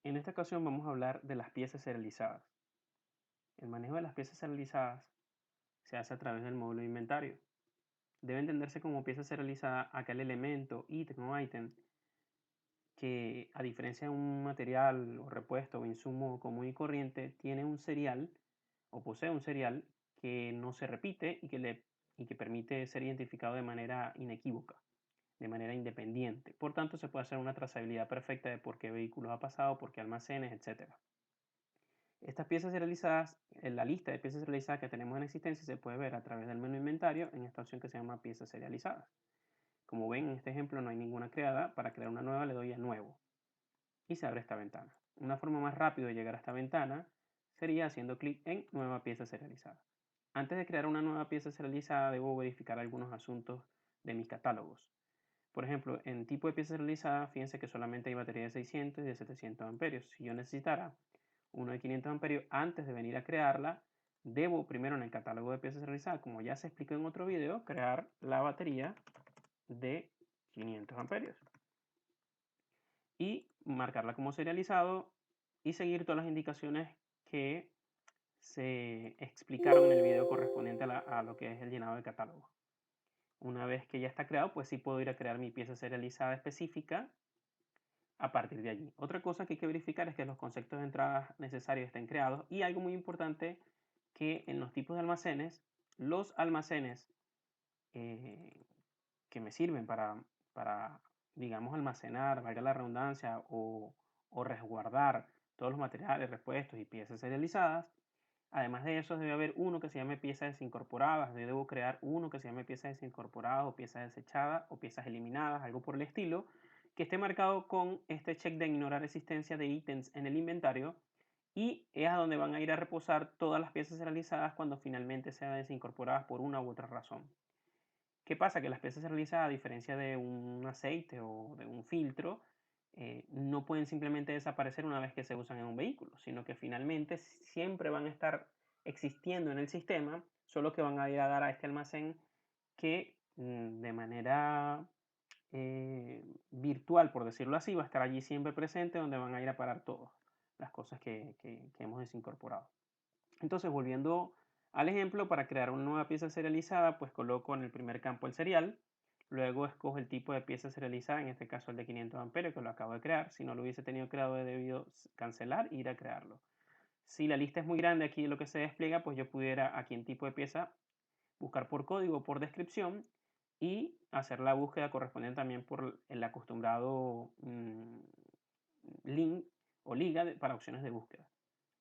En esta ocasión vamos a hablar de las piezas serializadas. El manejo de las piezas serializadas se hace a través del módulo de inventario. Debe entenderse como pieza serializada aquel elemento, ítem o ítem que, a diferencia de un material o repuesto o insumo común y corriente, tiene un serial o posee un serial que no se repite y que permite ser identificado de manera inequívoca, de manera independiente. Por tanto, se puede hacer una trazabilidad perfecta de por qué vehículos ha pasado, por qué almacenes, etc. Estas piezas serializadas, en la lista de piezas serializadas que tenemos en existencia, se puede ver a través del menú inventario en esta opción que se llama piezas serializadas. Como ven, en este ejemplo no hay ninguna creada. Para crear una nueva le doy a nuevo y se abre esta ventana. Una forma más rápida de llegar a esta ventana sería haciendo clic en nueva pieza serializada. Antes de crear una nueva pieza serializada debo verificar algunos asuntos de mis catálogos. Por ejemplo, en tipo de pieza serializada, fíjense que solamente hay batería de 600 y de 700 amperios. Si yo necesitara uno de 500 amperios, antes de venir a crearla, debo primero en el catálogo de piezas serializadas, como ya se explicó en otro video, crear la batería de 500 amperios y marcarla como serializado y seguir todas las indicaciones que se explicaron en el video correspondiente a lo que es el llenado del catálogo. Una vez que ya está creado, pues sí puedo ir a crear mi pieza serializada específica a partir de allí. Otra cosa que hay que verificar es que los conceptos de entrada necesarios estén creados, y algo muy importante, que en los tipos de almacenes, los almacenes que me sirven para, digamos, almacenar, valga la redundancia, o resguardar todos los materiales, repuestos y piezas serializadas. Además de eso, debe haber uno que se llame piezas desincorporadas. Yo debo crear uno que se llame piezas desincorporadas o piezas desechadas o piezas eliminadas, algo por el estilo, que esté marcado con este check de ignorar existencia de ítems en el inventario, y es a donde van a ir a reposar todas las piezas realizadas cuando finalmente sean desincorporadas por una u otra razón. ¿Qué pasa? Que las piezas realizadas, a diferencia de un aceite o de un filtro, no pueden simplemente desaparecer una vez que se usan en un vehículo, sino que finalmente siempre van a estar existiendo en el sistema, solo que van a ir a dar a este almacén que de manera virtual, por decirlo así, va a estar allí siempre presente, donde van a ir a parar todas las cosas que hemos desincorporado. Entonces, volviendo al ejemplo, para crear una nueva pieza serializada, pues coloco en el primer campo el serial, luego escojo el tipo de pieza serializada, en este caso el de 500 amperios, que lo acabo de crear. Si no lo hubiese tenido creado, he debido cancelar e ir a crearlo. Si la lista es muy grande, aquí lo que se despliega, pues yo pudiera aquí en tipo de pieza buscar por código o por descripción y hacer la búsqueda correspondiente también por el acostumbrado link o liga para opciones de búsqueda.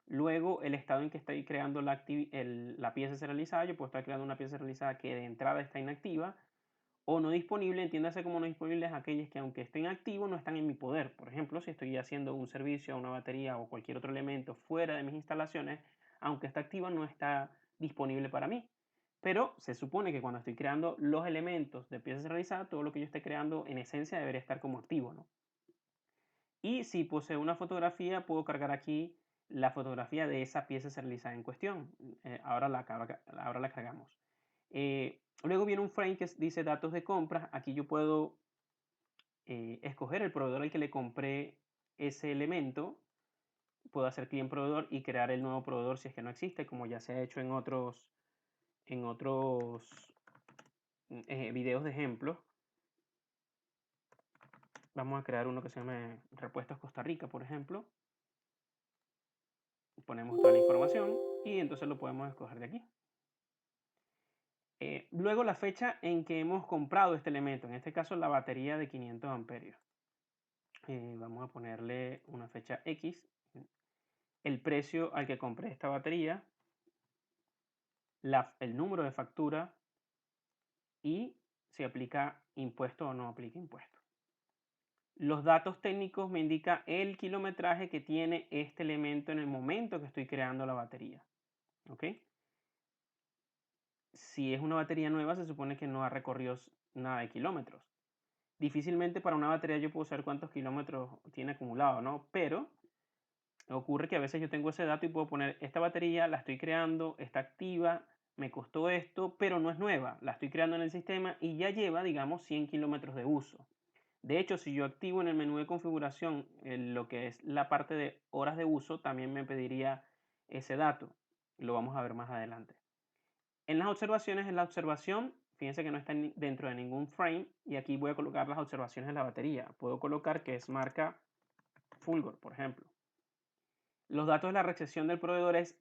Luego, el estado en que estoy creando la pieza serializada, yo puedo estar creando una pieza serializada que de entrada está inactiva o no disponible. Entiéndase como no disponibles aquellas que, aunque estén activos, no están en mi poder. Por ejemplo, si estoy haciendo un servicio a una batería o cualquier otro elemento fuera de mis instalaciones, aunque está activa, no está disponible para mí. Pero se supone que cuando estoy creando los elementos de pieza serializada, todo lo que yo esté creando en esencia debería estar como activo, ¿no? Y si posee una fotografía, puedo cargar aquí la fotografía de esa pieza serializada en cuestión. Ahora la cargamos. Luego viene un frame que dice datos de compra. Aquí yo puedo escoger el proveedor al que le compré ese elemento. Puedo hacer clic en proveedor y crear el nuevo proveedor si es que no existe, como ya se ha hecho en otros videos de ejemplo. Vamos a crear uno que se llame Repuestos Costa Rica, por ejemplo. Ponemos toda la información y entonces lo podemos escoger de aquí. Luego la fecha en que hemos comprado este elemento, en este caso la batería de 500 amperios. Vamos a ponerle una fecha X, el precio al que compré esta batería, el número de factura y si aplica impuesto o no aplica impuesto. Los datos técnicos me indican el kilometraje que tiene este elemento en el momento que estoy creando la batería. ¿Ok? Si es una batería nueva, se supone que no ha recorrido nada de kilómetros. Difícilmente para una batería yo puedo saber cuántos kilómetros tiene acumulado, ¿no? Pero ocurre que a veces yo tengo ese dato y puedo poner, esta batería la estoy creando, está activa, me costó esto, pero no es nueva. La estoy creando en el sistema y ya lleva, digamos, 100 kilómetros de uso. De hecho, si yo activo en el menú de configuración lo que es la parte de horas de uso, también me pediría ese dato. Lo vamos a ver más adelante. En las observaciones, en la observación, fíjense que no está dentro de ningún frame y aquí voy a colocar las observaciones de la batería. Puedo colocar que es marca Fulgor, por ejemplo. Los datos de la recepción del proveedor es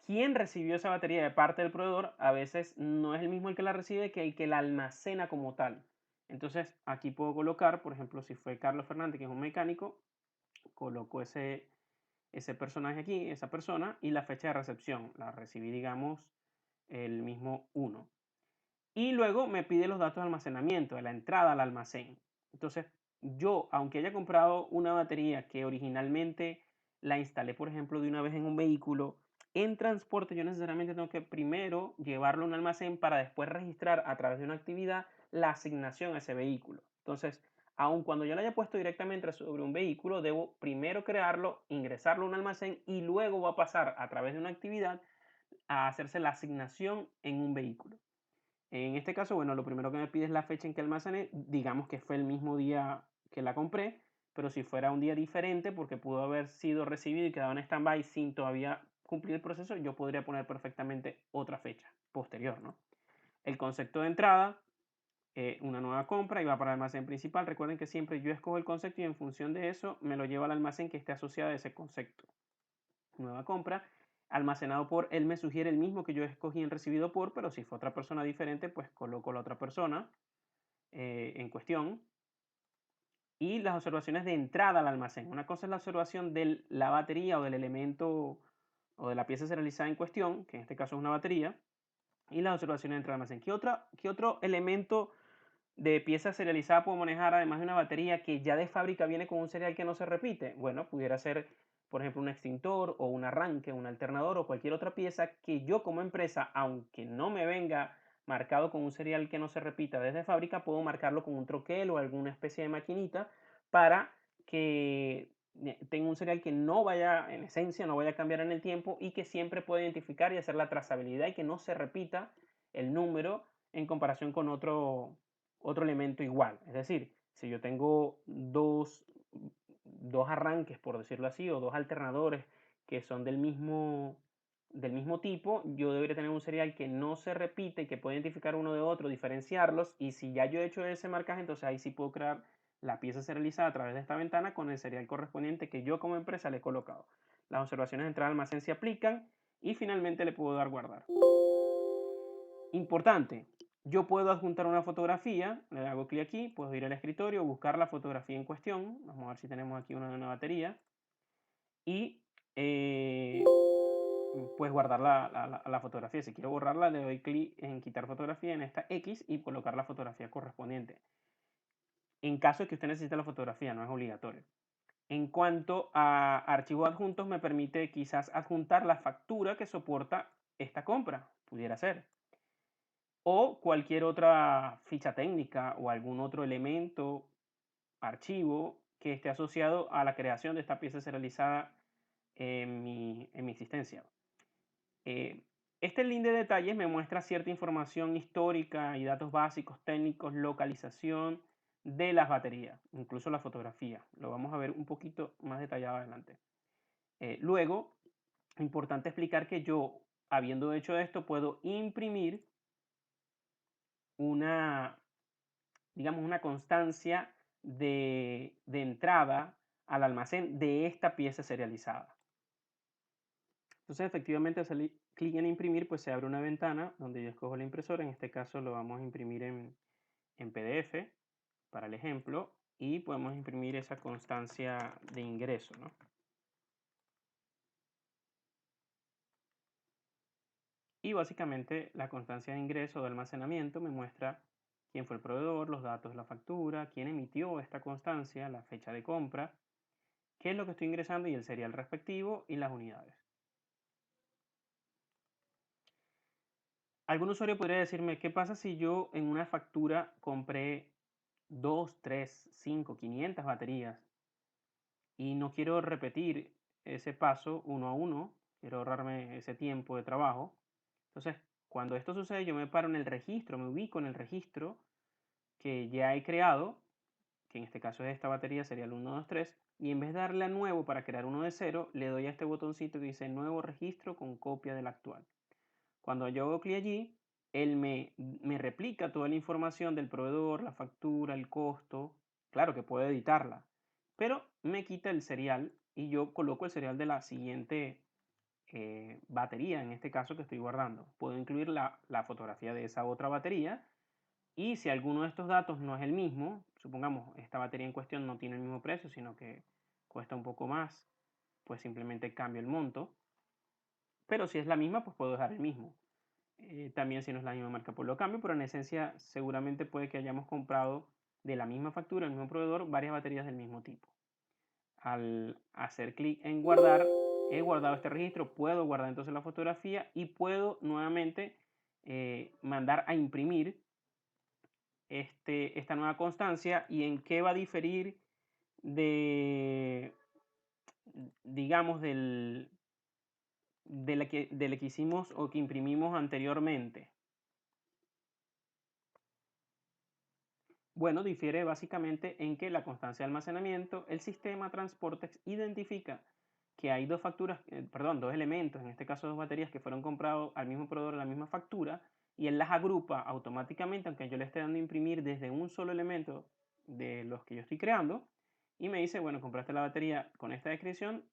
quién recibió esa batería de parte del proveedor. A veces no es el mismo el que la recibe que el que la almacena como tal. Entonces aquí puedo colocar, por ejemplo, si fue Carlos Fernández, que es un mecánico, coloco ese personaje aquí, esa persona, y la fecha de recepción. La recibí, digamos, el mismo 1. Y luego me pide los datos de almacenamiento, de la entrada al almacén. Entonces, yo, aunque haya comprado una batería que originalmente la instalé, por ejemplo, de una vez en un vehículo, en transporte yo necesariamente tengo que primero llevarlo a un almacén para después registrar a través de una actividad la asignación a ese vehículo. Entonces, aun cuando yo lo haya puesto directamente sobre un vehículo, debo primero crearlo, ingresarlo a un almacén y luego va a pasar a través de una actividad a hacerse la asignación en un vehículo. En este caso, bueno, lo primero que me pide es la fecha en que almacené, digamos que fue el mismo día que la compré, pero si fuera un día diferente, porque pudo haber sido recibido y quedado en stand-by sin todavía cumplir el proceso, yo podría poner perfectamente otra fecha posterior, ¿no? El concepto de entrada, una nueva compra y va para el almacén principal. Recuerden que siempre yo escojo el concepto y en función de eso me lo llevo al almacén que esté asociado a ese concepto. Nueva compra almacenado por, él me sugiere el mismo que yo escogí en recibido por, pero si fue otra persona diferente, pues coloco la otra persona en cuestión. Y las observaciones de entrada al almacén. Una cosa es la observación de la batería o del elemento o de la pieza serializada en cuestión, que en este caso es una batería, y las observaciones de entrada al almacén. ¿Qué otro elemento de pieza serializada puedo manejar además de una batería que ya de fábrica viene con un serial que no se repite? Bueno, pudiera ser, por ejemplo, un extintor o un arranque, un alternador o cualquier otra pieza que yo como empresa, aunque no me venga marcado con un serial que no se repita desde fábrica, puedo marcarlo con un troquel o alguna especie de maquinita para que tenga un serial que no vaya, en esencia, no vaya a cambiar en el tiempo y que siempre pueda identificar y hacer la trazabilidad y que no se repita el número en comparación con otro elemento igual. Es decir, si yo tengo dos arranques, por decirlo así, o dos alternadores que son del mismo tipo, yo debería tener un serial que no se repite, que puede identificar uno de otro, diferenciarlos, y si ya yo he hecho ese marcaje, entonces ahí sí puedo crear la pieza serializada a través de esta ventana con el serial correspondiente que yo como empresa le he colocado. Las observaciones de entrada al almacén se aplican y finalmente le puedo dar guardar. Importante, yo puedo adjuntar una fotografía, le hago clic aquí, puedo ir al escritorio, buscar la fotografía en cuestión, vamos a ver si tenemos aquí una de una batería, y pues guardar la fotografía. Si quiero borrarla, le doy clic en quitar fotografía en esta X y colocar la fotografía correspondiente. En caso de que usted necesite la fotografía, no es obligatorio. En cuanto a archivos adjuntos, me permite quizás adjuntar la factura que soporta esta compra, pudiera ser. O cualquier otra ficha técnica o algún otro elemento, archivo que esté asociado a la creación de esta pieza serializada en mi existencia. Este link de detalles me muestra cierta información histórica y datos básicos, técnicos, localización de las baterías, incluso la fotografía. Lo vamos a ver un poquito más detallado adelante. Luego, importante explicar que yo, habiendo hecho esto, puedo imprimir una, digamos, una constancia de entrada al almacén de esta pieza serializada. Entonces, efectivamente, al salir clic en imprimir, pues se abre una ventana donde yo escojo la impresora. En este caso lo vamos a imprimir en PDF para el ejemplo y podemos imprimir esa constancia de ingreso, ¿no? Y básicamente la constancia de ingreso o de almacenamiento me muestra quién fue el proveedor, los datos de la factura, quién emitió esta constancia, la fecha de compra, qué es lo que estoy ingresando y el serial respectivo y las unidades. Algún usuario podría decirme, ¿qué pasa si yo en una factura compré 2, 3, 5, 500 baterías y no quiero repetir ese paso uno a uno, quiero ahorrarme ese tiempo de trabajo? Entonces, cuando esto sucede, yo me paro en el registro, me ubico en el registro que ya he creado que en este caso es esta batería, sería el 1, 2, 3, y en vez de darle a nuevo para crear uno de cero, le doy a este botoncito que dice nuevo registro con copia del actual. Cuando yo hago clic allí, él me replica toda la información del proveedor, la factura, el costo. Claro que puedo editarla, pero me quita el serial y yo coloco el serial de la siguiente batería, en este caso que estoy guardando. Puedo incluir la fotografía de esa otra batería y si alguno de estos datos no es el mismo, supongamos esta batería en cuestión no tiene el mismo precio, sino que cuesta un poco más, pues simplemente cambio el monto. Pero si es la misma, pues puedo dejar el mismo. También si no es la misma marca, pues lo cambio, pero en esencia seguramente puede que hayamos comprado de la misma factura, el mismo proveedor, varias baterías del mismo tipo. Al hacer clic en guardar, he guardado este registro, puedo guardar entonces la fotografía y puedo nuevamente mandar a imprimir esta nueva constancia. ¿Y en qué va a diferir de, digamos, de la que hicimos o que imprimimos anteriormente? Bueno, difiere básicamente en que la constancia de almacenamiento, el sistema Transportex identifica que hay dos facturas, perdón, dos elementos, en este caso dos baterías que fueron comprados al mismo proveedor en la misma factura, y él las agrupa automáticamente, aunque yo le esté dando a imprimir desde un solo elemento de los que yo estoy creando, y me dice, bueno, compraste la batería con esta descripción,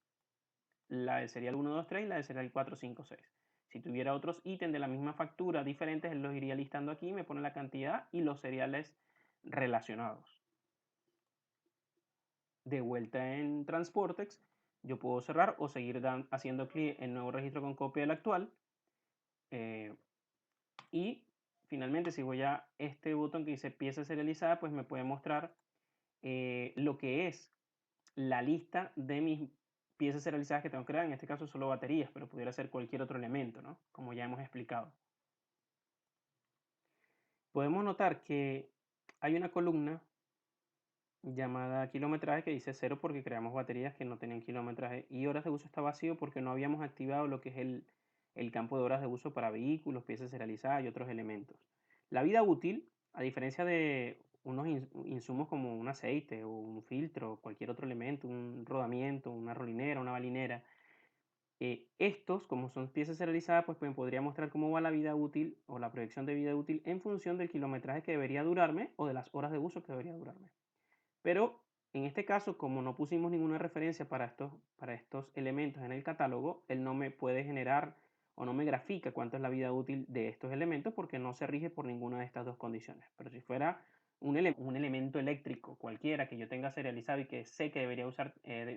la del serial 1, 2, 3 y la del serial 4, 5, 6. Si tuviera otros ítems de la misma factura diferentes, él los iría listando aquí, me pone la cantidad y los seriales relacionados. De vuelta en Transportex, yo puedo cerrar o seguir haciendo clic en nuevo registro con copia del actual. Y finalmente, si voy a este botón que dice pieza serializada, pues me puede mostrar lo que es la lista de mis piezas serializadas que tengo que crear. En este caso solo baterías, pero pudiera ser cualquier otro elemento, ¿no? Como ya hemos explicado. Podemos notar que hay una columna llamada kilometraje que dice 0 porque creamos baterías que no tenían kilometraje, y horas de uso está vacío porque no habíamos activado lo que es el campo de horas de uso para vehículos, piezas serializadas y otros elementos. La vida útil, a diferencia de unos insumos como un aceite o un filtro o cualquier otro elemento, un rodamiento, una rolinera, una balinera, estos, como son piezas serializadas, pues me podría mostrar cómo va la vida útil o la proyección de vida útil en función del kilometraje que debería durarme o de las horas de uso que debería durarme. Pero en este caso, como no pusimos ninguna referencia para estos elementos en el catálogo, él no me puede generar o no me grafica cuánto es la vida útil de estos elementos porque no se rige por ninguna de estas dos condiciones. Pero si fuera un elemento eléctrico cualquiera que yo tenga serializado y que sé que debería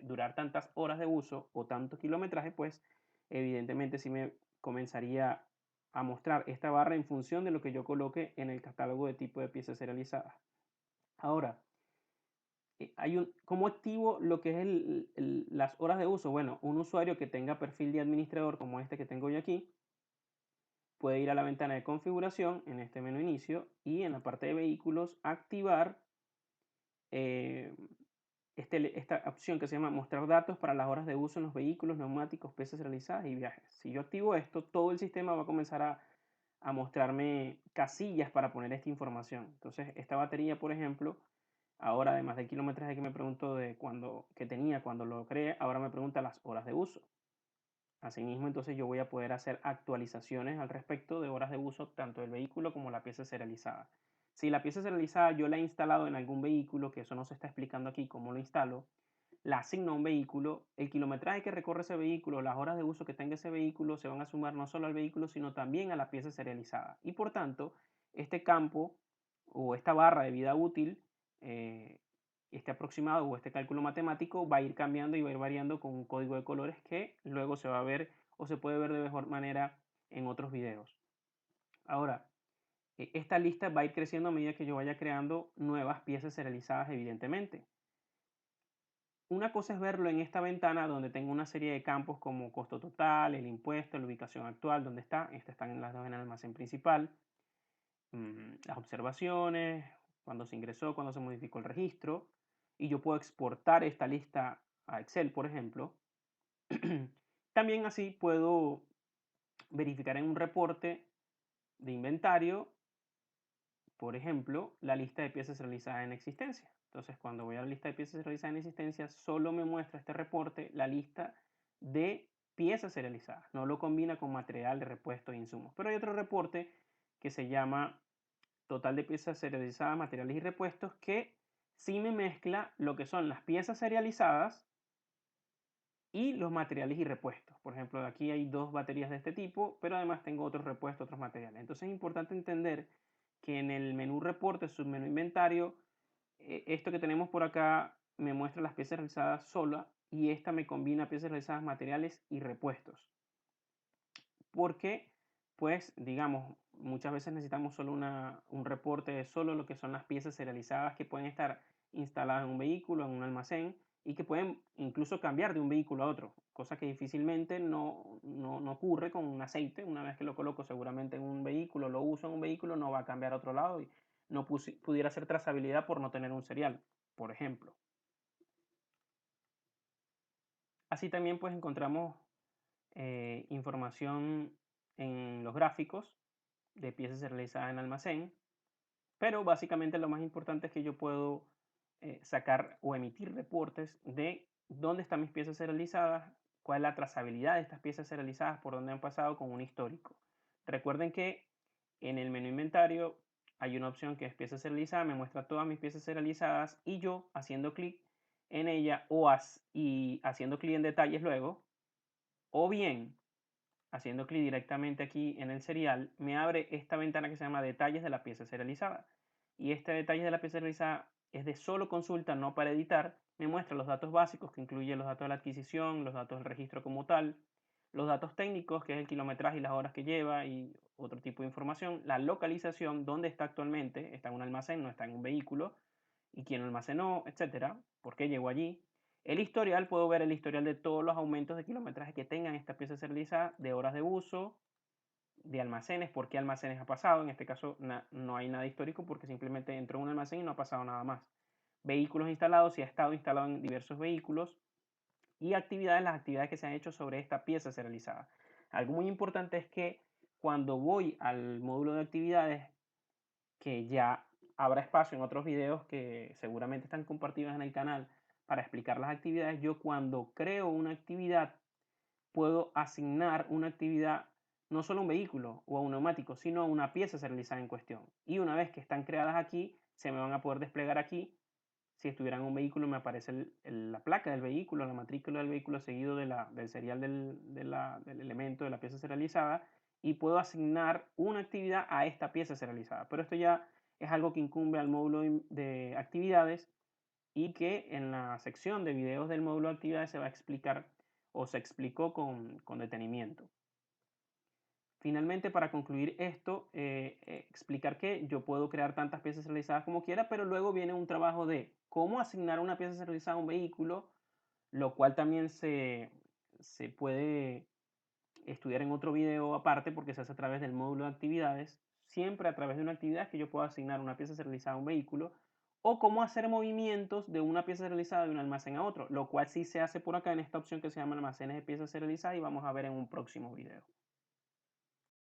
durar tantas horas de uso o tanto kilometraje, pues evidentemente sí me comenzaría a mostrar esta barra en función de lo que yo coloque en el catálogo de tipo de piezas serializadas. Ahora, ¿cómo activo lo que es las horas de uso? Bueno, un usuario que tenga perfil de administrador como este que tengo yo aquí, puede ir a la ventana de configuración en este menú inicio y en la parte de vehículos activar eh, esta opción que se llama mostrar datos para las horas de uso en los vehículos, neumáticos, piezas realizadas y viajes. Si yo activo esto, todo el sistema va a comenzar a mostrarme casillas para poner esta información. Entonces, esta batería, por ejemplo, ahora, además del kilometraje que me preguntó que tenía cuando lo creé, ahora me pregunta las horas de uso. Asimismo, entonces yo voy a poder hacer actualizaciones al respecto de horas de uso tanto del vehículo como la pieza serializada. Si la pieza serializada yo la he instalado en algún vehículo, que eso no se está explicando aquí cómo lo instalo, la asigno a un vehículo, el kilometraje que recorre ese vehículo, las horas de uso que tenga ese vehículo se van a sumar no solo al vehículo, sino también a la pieza serializada. Y por tanto, este campo o esta barra de vida útil, eh, este aproximado o este cálculo matemático va a ir cambiando y va a ir variando con un código de colores que luego se va a ver o se puede ver de mejor manera en otros videos. Ahora, esta lista va a ir creciendo a medida que yo vaya creando nuevas piezas serializadas, evidentemente. Una cosa es verlo en esta ventana donde tengo una serie de campos como costo total, el impuesto, la ubicación actual, dónde está. Estas están en las dos en el almacén principal. Las observaciones, cuando se ingresó, cuando se modificó el registro. Y yo puedo exportar esta lista a Excel, por ejemplo. También así puedo verificar en un reporte de inventario, por ejemplo, la lista de piezas realizadas en existencia. Entonces, cuando voy a la lista de piezas serializadas en existencia, solo me muestra este reporte la lista de piezas serializadas. No lo combina con material de repuesto e insumos. Pero hay otro reporte que se llama total de piezas serializadas, materiales y repuestos, que sí me mezcla lo que son las piezas serializadas y los materiales y repuestos. Por ejemplo, aquí hay 2 baterías de este tipo, pero además tengo otros repuestos, otros materiales. Entonces es importante entender que en el menú reporte, submenú inventario, esto que tenemos por acá me muestra las piezas realizadas sola y esta me combina piezas realizadas, materiales y repuestos. Porque, pues, digamos, muchas veces necesitamos solo un reporte de solo lo que son las piezas serializadas que pueden estar instaladas en un vehículo, en un almacén, y que pueden incluso cambiar de un vehículo a otro, cosa que difícilmente no ocurre con un aceite. Una vez que lo coloco seguramente en un vehículo, lo uso en un vehículo, no va a cambiar a otro lado y no pudiera hacer trazabilidad por no tener un serial, por ejemplo. Así también pues encontramos información en los gráficos de piezas realizadas en almacén, pero básicamente lo más importante es que yo puedo sacar o emitir reportes de dónde están mis piezas serializadas, cuál es la trazabilidad de estas piezas serializadas, por dónde han pasado con un histórico. Recuerden que en el menú inventario hay una opción que es piezas serializadas, me muestra todas mis piezas serializadas y yo haciendo clic en ella y haciendo clic en detalles luego, o bien haciendo clic directamente aquí en el serial, me abre esta ventana que se llama detalles de la pieza serializada. Y este detalle de la pieza serializada es de solo consulta, no para editar. Me muestra los datos básicos, que incluye los datos de la adquisición, los datos del registro como tal, los datos técnicos, que es el kilometraje y las horas que lleva y otro tipo de información, la localización, dónde está actualmente, está en un almacén, no está en un vehículo, y quién lo almacenó, etcétera, por qué llegó allí. El historial, puedo ver el historial de todos los aumentos de kilometraje que tengan esta pieza serializada, de horas de uso, de almacenes, por qué almacenes ha pasado. En este caso no hay nada histórico porque simplemente entró en un almacén y no ha pasado nada más. Vehículos instalados, si ha estado instalado en diversos vehículos. Y actividades, las actividades que se han hecho sobre esta pieza serializada. Algo muy importante es que cuando voy al módulo de actividades, que ya habrá espacio en otros videos que seguramente están compartidos en el canal para explicar las actividades, yo cuando creo una actividad puedo asignar una actividad no solo a un vehículo o a un neumático, sino a una pieza serializada en cuestión. Y una vez que están creadas aquí, se me van a poder desplegar aquí. Si estuviera en un vehículo, me aparece la placa del vehículo, la matrícula del vehículo seguido del serial del elemento de la pieza serializada, y puedo asignar una actividad a esta pieza serializada. Pero esto ya es algo que incumbe al módulo de actividades y que en la sección de videos del módulo de actividades se va a explicar o se explicó con detenimiento. Finalmente, para concluir esto, explicar que yo puedo crear tantas piezas serializadas como quiera, pero luego viene un trabajo de cómo asignar una pieza serializada a un vehículo, lo cual también se puede estudiar en otro video aparte porque se hace a través del módulo de actividades, siempre a través de una actividad que yo puedo asignar una pieza serializada a un vehículo, o cómo hacer movimientos de una pieza serializada de un almacén a otro, lo cual sí se hace por acá en esta opción que se llama almacenes de piezas serializadas y vamos a ver en un próximo video.